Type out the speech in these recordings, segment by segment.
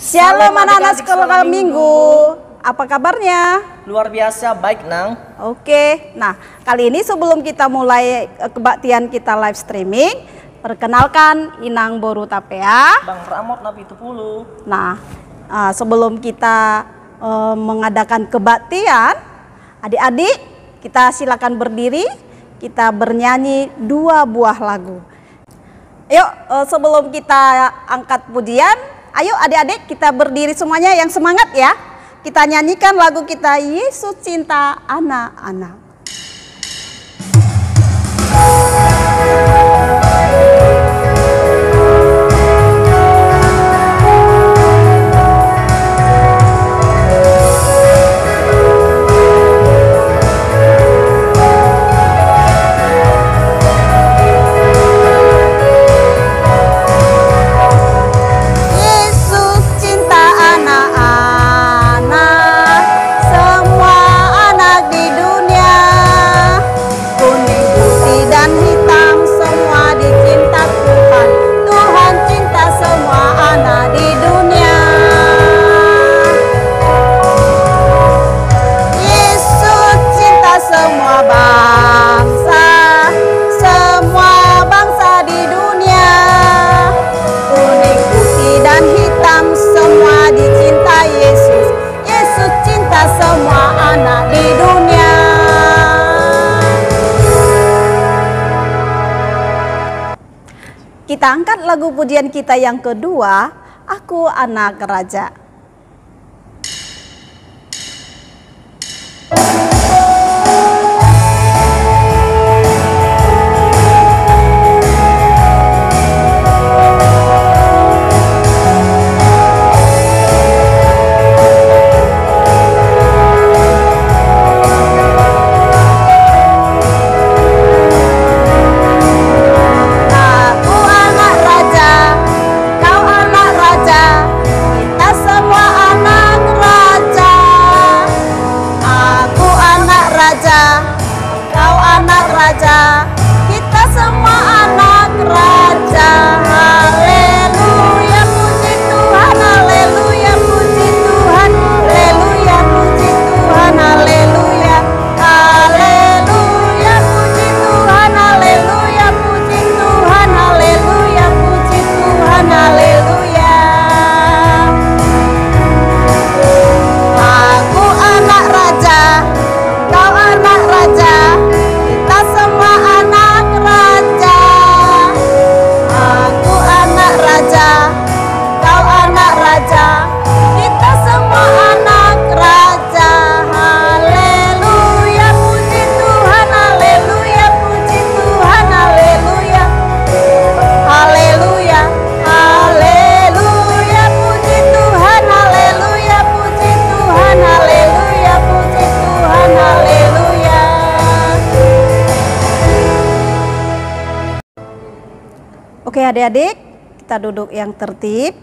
Shalom anak-anak sekolah minggu. Apa kabarnya? Luar biasa baik, Nang. Oke, nah kali ini sebelum kita mulai kebaktian kita live streaming, perkenalkan Inang Boru Tapea. Bang Ramot Nabi Tupulu. Nah, sebelum kita mengadakan kebaktian, adik-adik kita silakan berdiri, kita bernyanyi 2 buah lagu. Yuk, sebelum kita angkat pujian, ayo adik-adik kita berdiri semuanya yang semangat ya. Kita nyanyikan lagu kita, Yesus Cinta Anak-anak. Kita angkat lagu pujian kita yang kedua, Aku Anak Raja. Oke adik-adik, kita duduk yang tertib,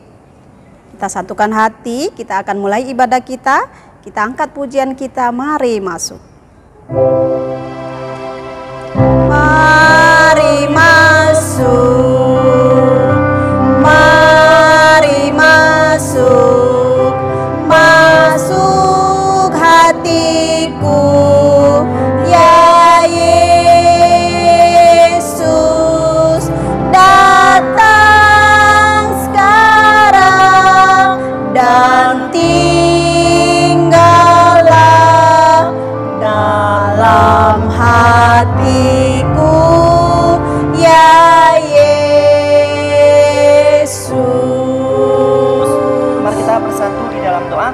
kita satukan hati, kita akan mulai ibadah kita angkat pujian kita, mari masuk. Mari masuk, mari masuk, masuk hatiku, ya Yesus, datang sekarang dan tinggallah dalam hatiku, ya Yesus. Mari kita bersatu di dalam doa.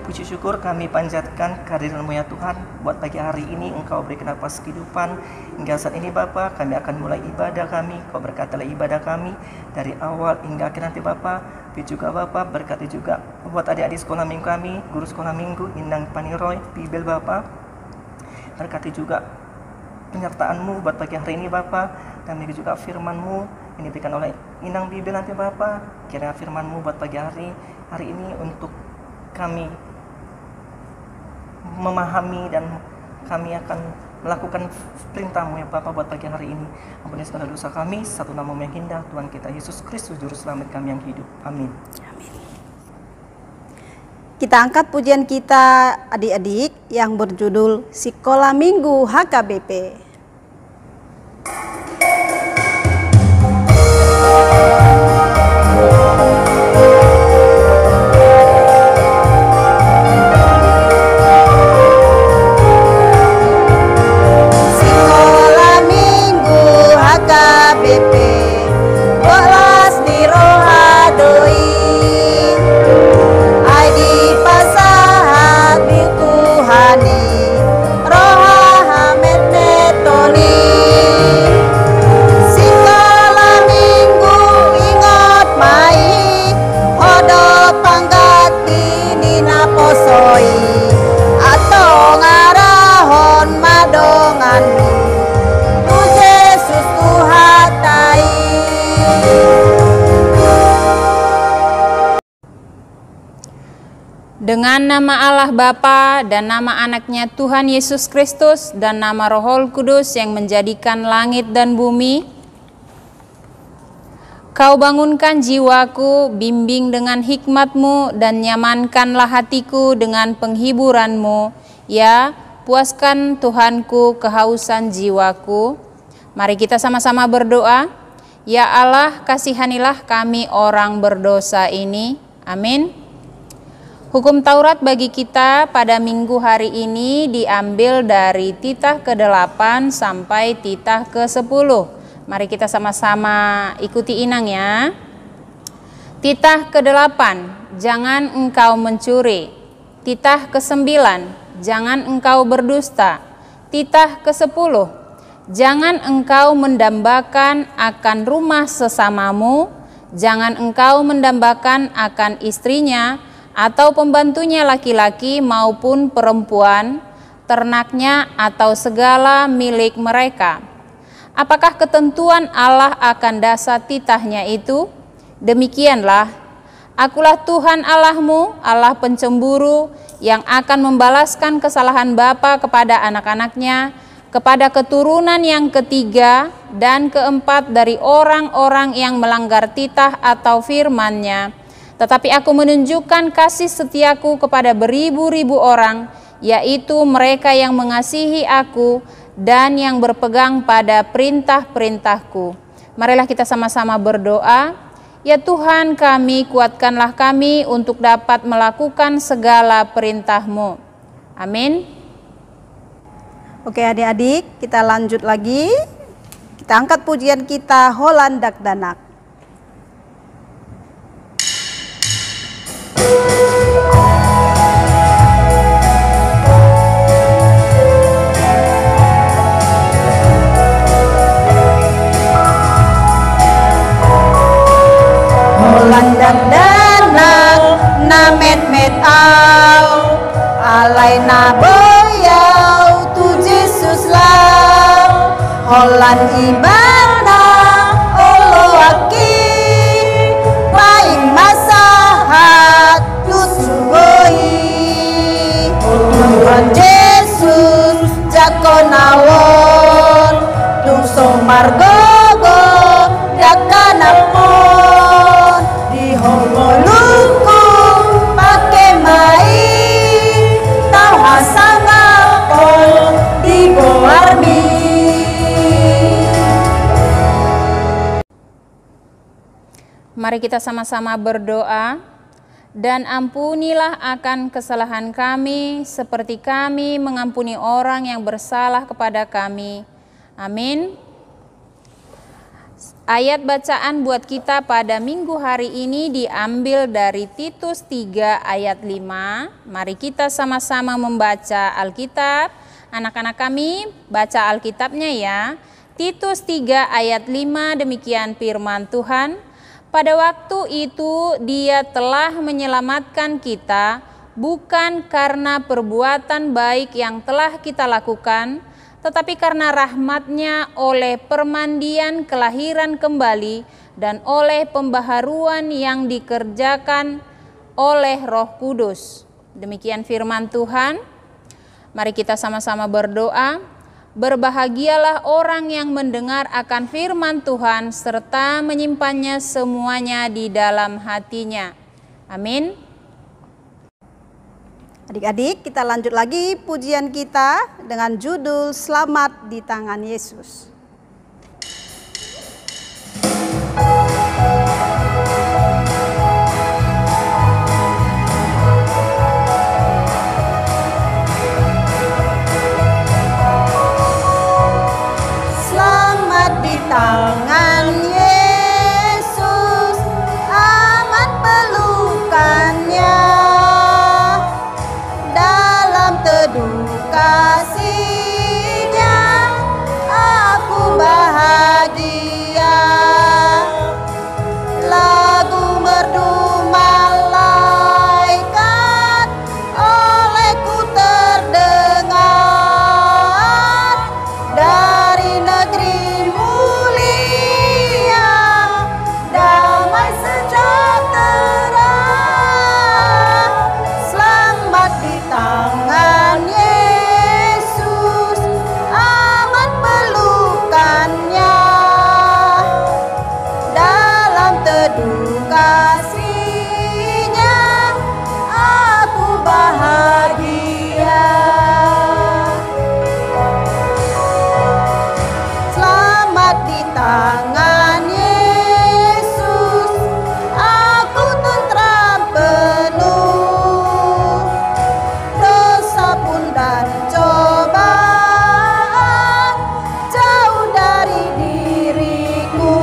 Puji syukur kami panjatkan kehadiran-Mu ya Tuhan. Buat pagi hari ini Engkau berikan nafas kehidupan. Hingga saat ini Bapa, kami akan mulai ibadah kami. Kau berkatilah ibadah kami dari awal hingga akhir nanti Bapa. Tapi juga Bapa berkati juga buat adik-adik sekolah minggu kami, guru sekolah minggu, Inang Paniroy, Bibel Bapa. Berkati juga penyertaan-Mu buat pagi hari ini Bapa. Kami juga firman-Mu ini diberikan oleh Inang Bibel nanti Bapa. Kira firman-Mu buat pagi hari ini untuk kami memahami dan kami akan melakukan perintah-Mu ya Bapa buat pagi hari ini. Ampuni segala dosa kami, satu nama yang indah Tuhan kita Yesus Kristus Juru Selamat kami yang hidup. Amin. Amin. Kita angkat pujian kita adik-adik yang berjudul Sekolah Minggu HKBP. Sekolah Minggu HKBP, kelas di Rohadoi. Dengan nama Allah Bapa dan nama anaknya Tuhan Yesus Kristus dan nama Roh Kudus yang menjadikan langit dan bumi, Kau bangunkan jiwaku, bimbing dengan hikmat-Mu dan nyamankanlah hatiku dengan penghiburan-Mu. Ya, puaskan Tuhanku kehausan jiwaku. Mari kita sama-sama berdoa. Ya Allah, kasihanilah kami orang berdosa ini. Amin. Hukum Taurat bagi kita pada minggu hari ini diambil dari titah ke-8 sampai titah ke-10. Mari kita sama-sama ikuti inang ya. Titah ke-8, jangan engkau mencuri. Titah ke-9, jangan engkau berdusta. Titah ke-10, jangan engkau mendambakan akan rumah sesamamu. Jangan engkau mendambakan akan istrinya, atau pembantunya laki-laki maupun perempuan, ternaknya atau segala milik mereka. Apakah ketentuan Allah akan dasar titahnya itu? Demikianlah, Akulah Tuhan Allahmu, Allah pencemburu, yang akan membalaskan kesalahan bapa kepada anak-anaknya, kepada keturunan yang ketiga dan keempat dari orang-orang yang melanggar titah atau firman-Nya. Tetapi aku menunjukkan kasih setiaku kepada beribu-ribu orang, yaitu mereka yang mengasihi aku dan yang berpegang pada perintah-perintahku. Marilah kita sama-sama berdoa. Ya Tuhan kami, kuatkanlah kami untuk dapat melakukan segala perintah-Mu. Amin. Oke adik-adik, kita lanjut lagi. Kita angkat pujian kita Holandak Danak. Holandak Danak na met au alay na boyaw tu Jesus lau Holland ibana olo aki paing masahat tu sugoi Tuhan Jesus jakonawon tu somargogo dakanapon Holuluku pake mai tau hasanga po di boarmi. Mari kita sama-sama berdoa. Dan ampunilah akan kesalahan kami seperti kami mengampuni orang yang bersalah kepada kami. Amin. Ayat bacaan buat kita pada minggu hari ini diambil dari Titus 3 ayat 5. Mari kita sama-sama membaca Alkitab. Anak-anak kami baca Alkitabnya ya. Titus 3 ayat 5, demikian firman Tuhan. Pada waktu itu Dia telah menyelamatkan kita bukan karena perbuatan baik yang telah kita lakukan, tetapi karena rahmat-Nya oleh permandian kelahiran kembali dan oleh pembaharuan yang dikerjakan oleh Roh Kudus. Demikian firman Tuhan. Mari kita sama-sama berdoa. Berbahagialah orang yang mendengar akan firman Tuhan serta menyimpannya semuanya di dalam hatinya. Amin. Adik-adik, kita lanjut lagi pujian kita dengan judul Selamat di Tangan Yesus. Selamat di tangan Yesus, aman pelukannya. Dalam teduh kasih-Nya, aku bahagia. Lagu merdu malaikat olehku terdengar. Dari negeri mulia, damai sejahtera. Selamat di tangan Yesus, aman pelukannya. Dalam teduh kasih-Nya, aku bahagia. Selamat di tangan Yesus, aku tentram penuh. Dosa pun dan cobaan jauh dari diriku.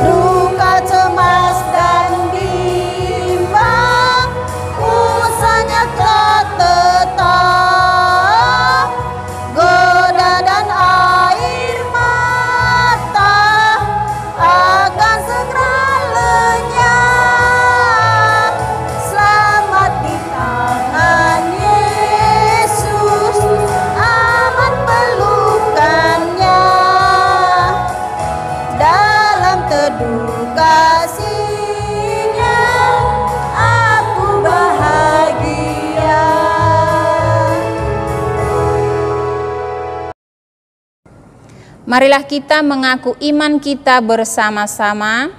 Duka, cemas, dan bimbang usahanya telah tetap. Goda dan air mata akan segera lenyap. Selamat di tangan Yesus, aman pelukannya. Dalam teduh kasih-Nya, aku bahagia. Marilah kita mengaku iman kita bersama-sama.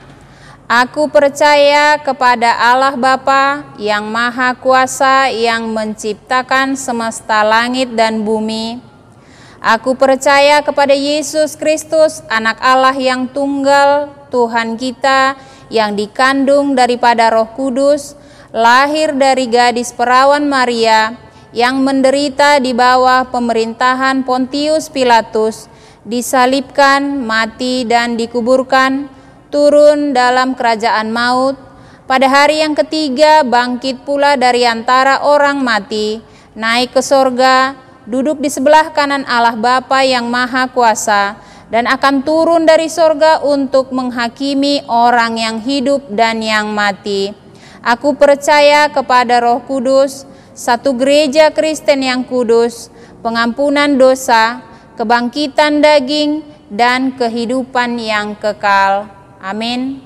Aku percaya kepada Allah Bapa yang Maha Kuasa, yang menciptakan semesta langit dan bumi. Aku percaya kepada Yesus Kristus, Anak Allah yang tunggal, Tuhan kita, yang dikandung daripada Roh Kudus, lahir dari gadis perawan Maria, yang menderita di bawah pemerintahan Pontius Pilatus, disalibkan, mati, dan dikuburkan, turun dalam kerajaan maut, pada hari yang ketiga bangkit pula dari antara orang mati, naik ke sorga, duduk di sebelah kanan Allah Bapa yang Maha Kuasa, dan akan turun dari sorga untuk menghakimi orang yang hidup dan yang mati. Aku percaya kepada Roh Kudus, satu gereja Kristen yang kudus, pengampunan dosa, kebangkitan daging, dan kehidupan yang kekal. Amin.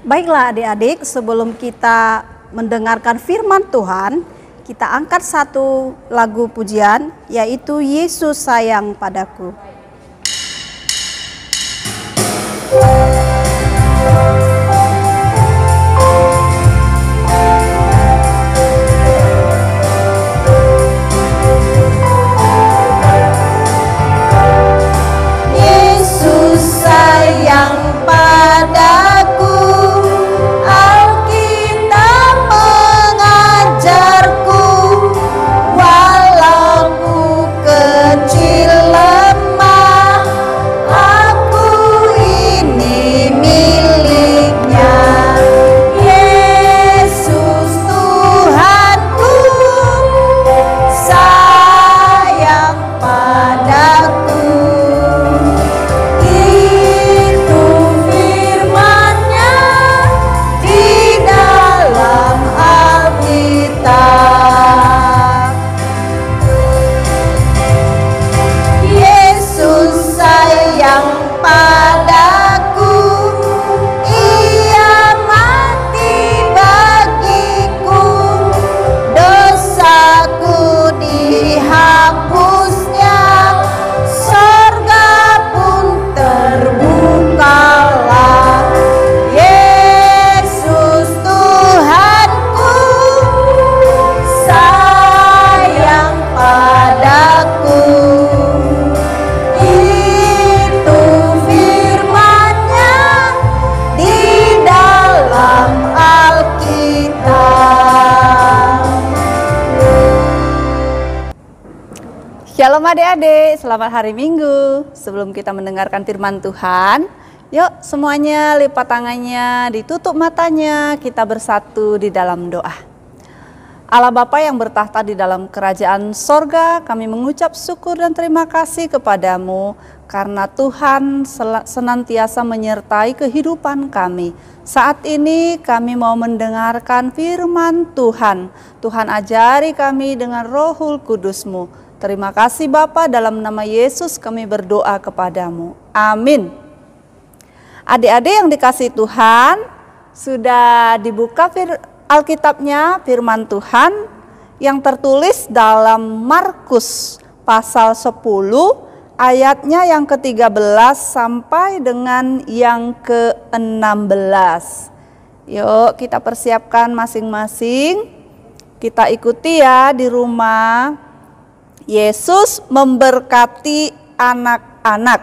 Baiklah adik-adik, sebelum kita mendengarkan firman Tuhan, kita angkat satu lagu pujian, yaitu Yesus Sayang Padaku. Yesus sayang padaku, Alkitab mengajarku, walau ku kecil lemah. adik-adik, selamat hari Minggu. Sebelum kita mendengarkan firman Tuhan, yuk semuanya lipat tangannya, ditutup matanya, kita bersatu di dalam doa. Allah Bapa yang bertahta di dalam kerajaan sorga, kami mengucap syukur dan terima kasih kepadamu karena Tuhan senantiasa menyertai kehidupan kami. Saat ini kami mau mendengarkan firman Tuhan. Tuhan ajari kami dengan Rohul Kudus-Mu. Terima kasih Bapa, dalam nama Yesus kami berdoa kepadamu. Amin. Adik-adik yang dikasihi Tuhan, sudah dibuka Alkitabnya, firman Tuhan yang tertulis dalam Markus pasal 10 ayatnya yang ke-13 sampai dengan yang ke-16. Yuk kita persiapkan masing-masing, kita ikuti ya di rumah. Yesus memberkati anak-anak.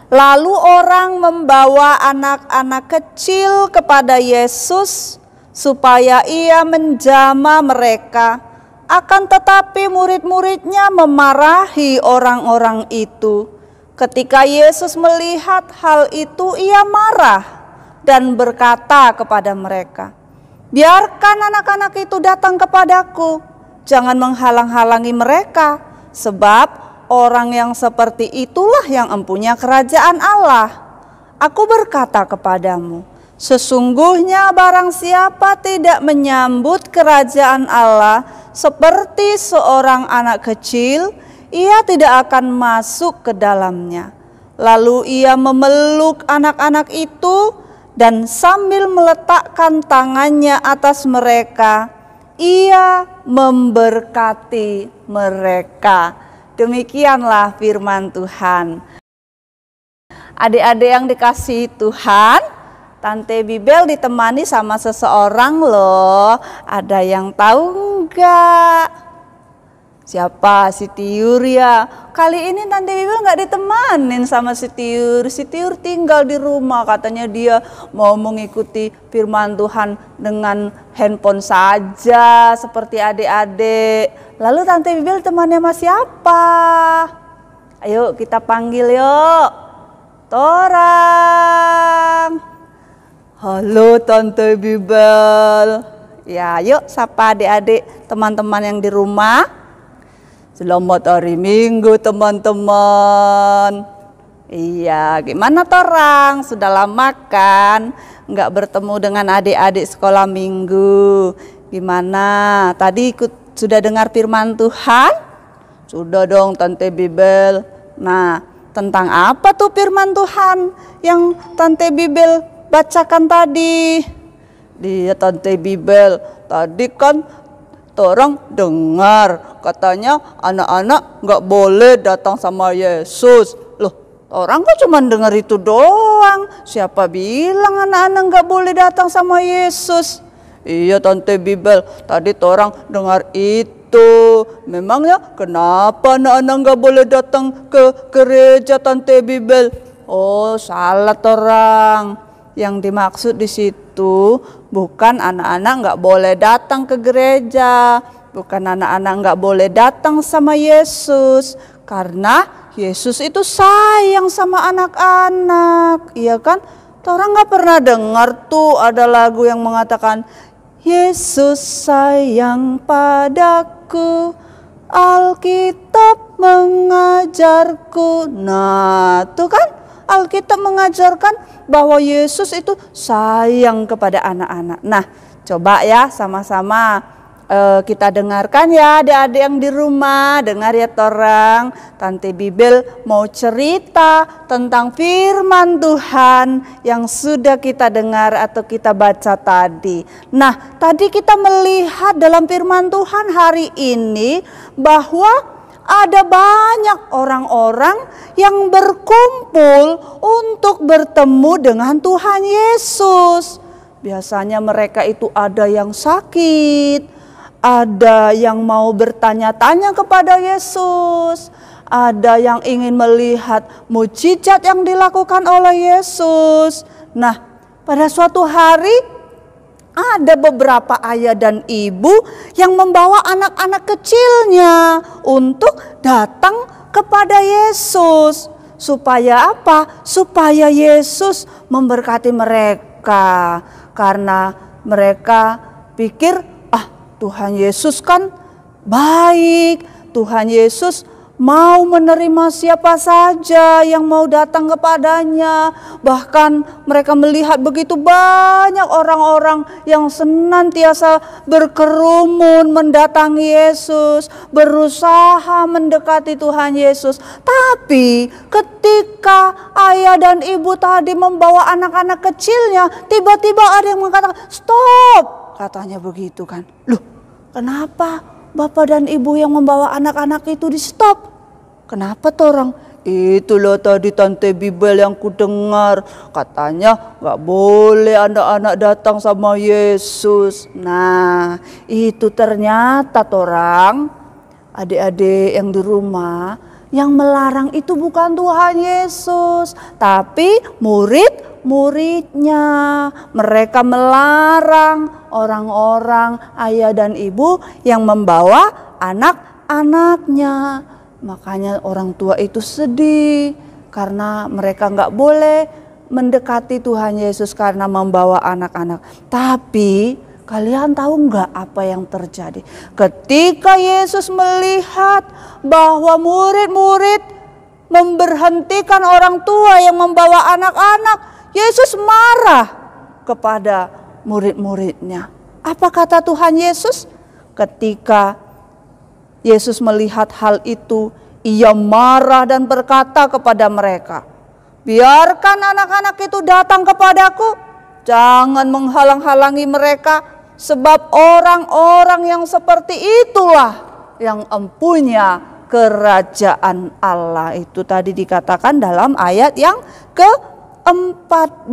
Lalu orang membawa anak-anak kecil kepada Yesus supaya ia menjamah mereka. Akan tetapi murid-muridnya memarahi orang-orang itu. Ketika Yesus melihat hal itu, ia marah dan berkata kepada mereka, "Biarkan anak-anak itu datang kepadaku, jangan menghalang-halangi mereka, sebab orang yang seperti itulah yang empunya kerajaan Allah. Aku berkata kepadamu, sesungguhnya barang siapa tidak menyambut kerajaan Allah seperti seorang anak kecil, ia tidak akan masuk ke dalamnya." Lalu ia memeluk anak-anak itu dan sambil meletakkan tangannya atas mereka, ia memberkati mereka. Demikianlah firman Tuhan. Adik-adik yang dikasihi Tuhan, Tante Bibel ditemani sama seseorang loh. Ada yang tahu enggak? Siapa? Si Tiur ya. Kali ini Tante Bibel nggak ditemanin sama si Tiur. Si Tiur tinggal di rumah, katanya dia mau mengikuti firman Tuhan dengan handphone saja seperti adik-adik. Lalu Tante Bibel temannya sama siapa? Ayo kita panggil yuk. Torang. Halo Tante Bibel. Ya, yuk sapa adik-adik, teman-teman yang di rumah. Selamat hari Minggu teman-teman. Iya, gimana Torang? Sudah lama kan nggak bertemu dengan adik-adik sekolah minggu. Gimana? Tadi sudah dengar firman Tuhan? Sudah dong Tante Bibel. Nah, tentang apa tuh firman Tuhan yang Tante Bibel bacakan tadi? Dia Tante Bibel, tadi kan Torang dengar katanya anak-anak nggak boleh datang sama Yesus. Loh, orang kok cuma dengar itu doang. Siapa bilang anak-anak nggak boleh datang sama Yesus? Iya Tante Bibel, tadi Torang dengar itu. Memangnya kenapa anak-anak nggak boleh datang ke gereja Tante Bibel? Oh, salah Torang. Yang dimaksud di situ bukan anak-anak nggak boleh datang ke gereja, bukan anak-anak nggak boleh datang sama Yesus, karena Yesus itu sayang sama anak-anak, iya kan? Orang nggak pernah dengar tuh ada lagu yang mengatakan Yesus sayang padaku, Alkitab mengajarku. Nah, tuh kan Alkitab mengajarkan bahwa Yesus itu sayang kepada anak-anak. Nah, coba ya sama-sama kita dengarkan ya adik-adik yang di rumah. Dengar ya Torang, Tante Bibel mau cerita tentang firman Tuhan yang sudah kita dengar atau kita baca tadi. Nah, tadi kita melihat dalam firman Tuhan hari ini bahwa ada banyak orang-orang yang berkumpul untuk bertemu dengan Tuhan Yesus. Biasanya mereka itu ada yang sakit, ada yang mau bertanya-tanya kepada Yesus, ada yang ingin melihat mujizat yang dilakukan oleh Yesus. Nah, pada suatu hari ada beberapa ayah dan ibu yang membawa anak-anak kecilnya untuk datang kepada Yesus. Supaya apa? Supaya Yesus memberkati mereka. Karena mereka pikir, Tuhan Yesus kan baik. Tuhan Yesus mau menerima siapa saja yang mau datang kepadanya. Bahkan mereka melihat begitu banyak orang-orang yang senantiasa berkerumun mendatangi Yesus, berusaha mendekati Tuhan Yesus. Tapi ketika ayah dan ibu tadi membawa anak-anak kecilnya, tiba-tiba ada yang mengatakan, "Stop!" Katanya begitu kan. Loh, kenapa Bapak dan Ibu yang membawa anak-anak itu di stop? Kenapa torang? Itulah tadi Tante Bibel yang kudengar. Katanya gak boleh anak-anak datang sama Yesus. Nah, itu ternyata torang, adik-adik yang di rumah, yang melarang itu bukan Tuhan Yesus, tapi murid-muridnya. Mereka melarang orang-orang ayah dan ibu yang membawa anak-anaknya. Makanya orang tua itu sedih karena mereka nggak boleh mendekati Tuhan Yesus karena membawa anak-anak. Tapi kalian tahu nggak apa yang terjadi? Ketika Yesus melihat bahwa murid-murid memberhentikan orang tua yang membawa anak-anak, Yesus marah kepada murid-muridnya. Apa kata Tuhan Yesus? Ketika Yesus melihat hal itu, ia marah dan berkata kepada mereka, "Biarkan anak-anak itu datang kepadaku, jangan menghalang-halangi mereka, sebab orang-orang yang seperti itulah yang empunya kerajaan Allah." Itu tadi dikatakan dalam ayat yang ke-14.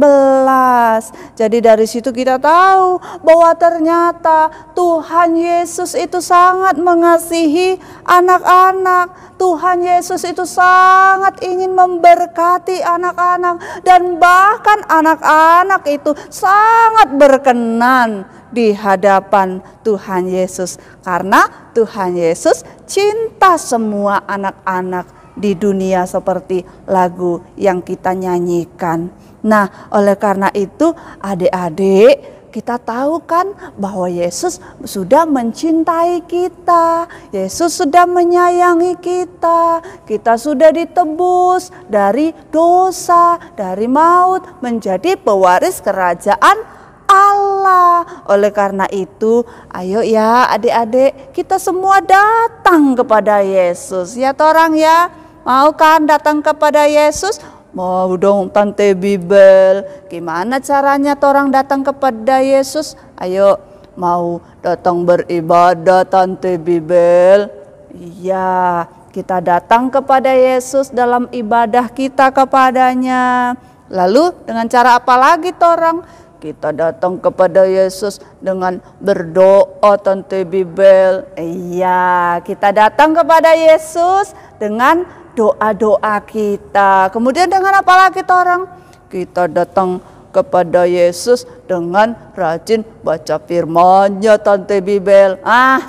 Jadi dari situ kita tahu bahwa ternyata Tuhan Yesus itu sangat mengasihi anak-anak. Tuhan Yesus itu sangat ingin memberkati anak-anak, dan bahkan anak-anak itu sangat berkenan di hadapan Tuhan Yesus, karena Tuhan Yesus cinta semua anak-anak di dunia seperti lagu yang kita nyanyikan. Nah, oleh karena itu adik-adik, kita tahu kan bahwa Yesus sudah mencintai kita. Yesus sudah menyayangi kita. Kita sudah ditebus dari dosa, dari maut, menjadi pewaris kerajaan Allah. Oleh karena itu, ayo ya adik-adik, kita semua datang kepada Yesus. Ya torang ya, mau kan datang kepada Yesus? Mau dong Tante Bibel. Gimana caranya torang datang kepada Yesus? Ayo, mau datang beribadah Tante Bibel? Iya, kita datang kepada Yesus dalam ibadah kita kepadanya. Lalu dengan cara apa lagi torang? Kita datang kepada Yesus dengan berdoa Tante Bibel. Iya, kita datang kepada Yesus dengan doa-doa kita. Kemudian dengan apa lagi torang? Kita datang kepada Yesus dengan rajin baca firman-Nya Tante Bibel.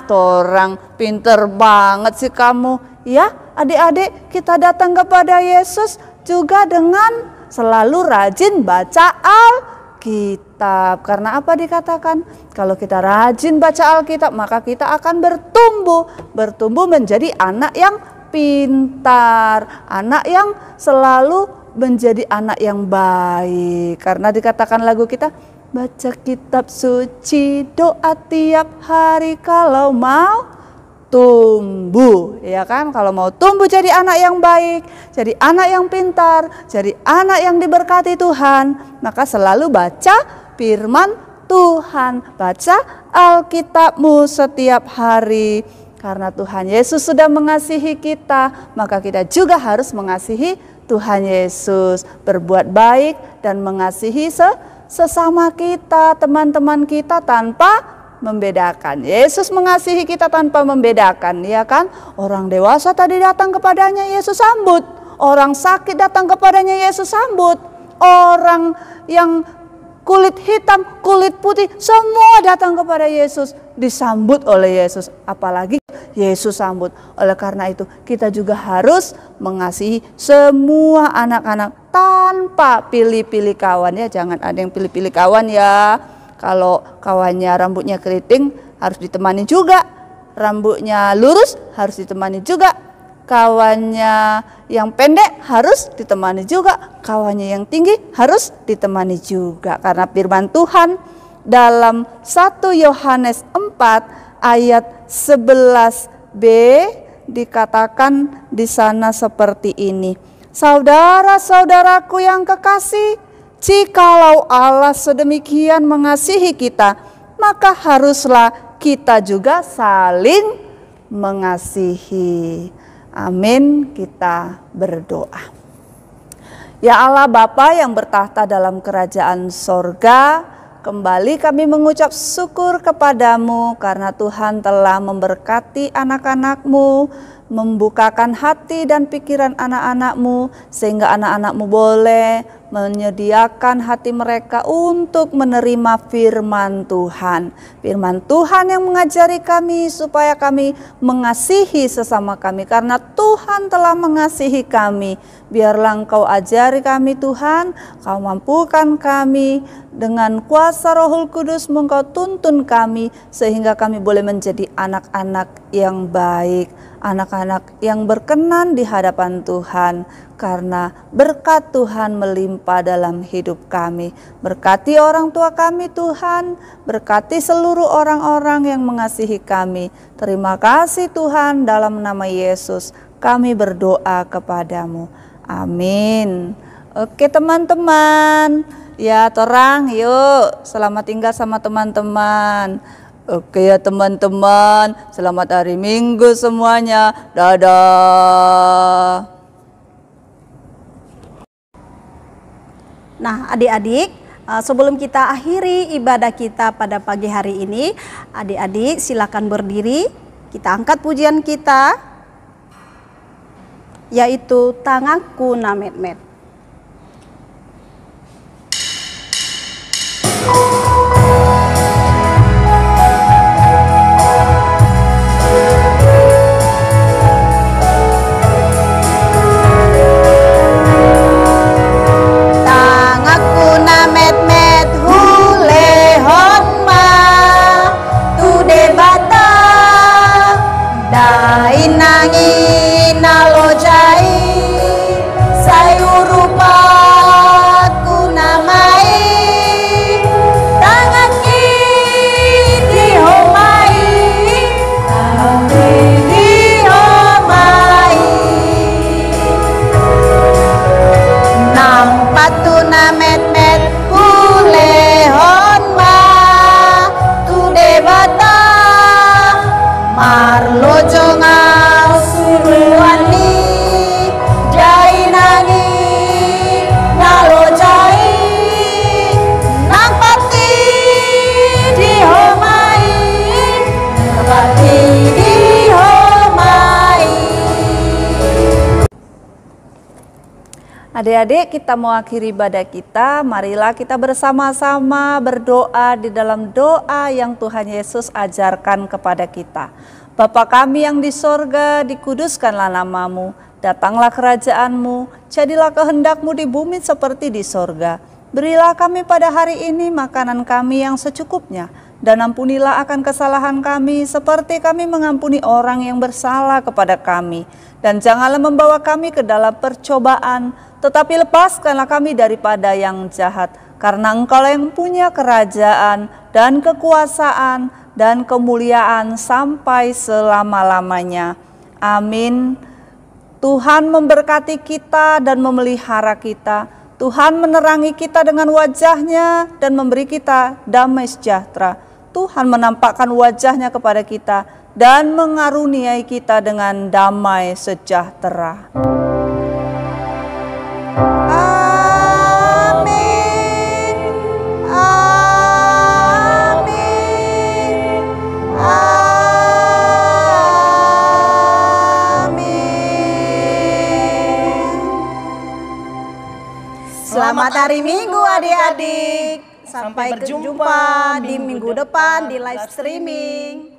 Torang pinter banget sih kamu. Ya, adik-adik, kita datang kepada Yesus juga dengan selalu rajin baca Alkitab. Karena apa dikatakan? Kalau kita rajin baca Alkitab, maka kita akan bertumbuh menjadi anak yang pintar, anak yang selalu menjadi anak yang baik. Karena dikatakan lagu kita, baca kitab suci, doa tiap hari kalau mau tumbuh, ya kan? Kalau mau tumbuh jadi anak yang baik, jadi anak yang pintar, jadi anak yang diberkati Tuhan, maka selalu baca firman Tuhan, baca Alkitabmu setiap hari. Karena Tuhan Yesus sudah mengasihi kita, maka kita juga harus mengasihi Tuhan Yesus, berbuat baik dan mengasihi sesama kita, teman-teman kita tanpa membedakan. Yesus mengasihi kita tanpa membedakan, ya kan? Orang dewasa tadi datang kepadanya, Yesus sambut. Orang sakit datang kepadanya, Yesus sambut. Orang yang kulit hitam, kulit putih, semua datang kepada Yesus, disambut oleh Yesus. Apalagi Yesus sambut. Oleh karena itu kita juga harus mengasihi semua anak-anak tanpa pilih-pilih kawan ya. Jangan ada yang pilih-pilih kawan ya. Kalau kawannya rambutnya keriting harus ditemani juga. Rambutnya lurus harus ditemani juga. Kawannya yang pendek harus ditemani juga, kawannya yang tinggi harus ditemani juga. Karena firman Tuhan dalam 1 Yohanes 4 ayat 11b dikatakan di sana seperti ini. Saudara-saudaraku yang kekasih, jikalau Allah sedemikian mengasihi kita, maka haruslah kita juga saling mengasihi. Amin, kita berdoa. Ya Allah Bapa yang bertahta dalam kerajaan sorga, kembali kami mengucap syukur kepadamu karena Tuhan telah memberkati anak-anak-Mu, membukakan hati dan pikiran anak-anak-Mu, sehingga anak-anak-Mu boleh menyediakan hati mereka untuk menerima firman Tuhan. Firman Tuhan yang mengajari kami supaya kami mengasihi sesama kami. Karena Tuhan telah mengasihi kami, biarlah Engkau ajari kami Tuhan, Kau mampukan kami dengan kuasa Rohul Kudus, Engkau tuntun kami sehingga kami boleh menjadi anak-anak yang baik, anak-anak yang berkenan di hadapan Tuhan. Karena berkat Tuhan melimpah dalam hidup kami. Berkati orang tua kami Tuhan, berkati seluruh orang-orang yang mengasihi kami. Terima kasih Tuhan, dalam nama Yesus kami berdoa kepadamu. Amin. Oke teman-teman, ya torang yuk selamat tinggal sama teman-teman. Oke ya teman-teman, selamat hari Minggu semuanya. Dadah. Nah adik-adik, sebelum kita akhiri ibadah kita pada pagi hari ini, adik-adik silakan berdiri, kita angkat pujian kita, yaitu Tanganku Namet-met. Adik-adik, kita mau akhiri ibadah kita, marilah kita bersama-sama berdoa di dalam doa yang Tuhan Yesus ajarkan kepada kita. Bapa kami yang di sorga, dikuduskanlah namamu, datanglah kerajaanmu, jadilah kehendakmu di bumi seperti di sorga. Berilah kami pada hari ini makanan kami yang secukupnya, dan ampunilah akan kesalahan kami seperti kami mengampuni orang yang bersalah kepada kami. Dan janganlah membawa kami ke dalam percobaan, tetapi lepaskanlah kami daripada yang jahat. Karena Engkau yang punya kerajaan dan kekuasaan dan kemuliaan sampai selama-lamanya. Amin. Tuhan memberkati kita dan memelihara kita. Tuhan menerangi kita dengan wajahnya dan memberi kita damai sejahtera. Tuhan menampakkan wajahnya kepada kita dan mengaruniai kita dengan damai sejahtera. Amin. Amin. Amin. Selamat hari Minggu adik-adik. Sampai berjumpa di minggu depan di live streaming.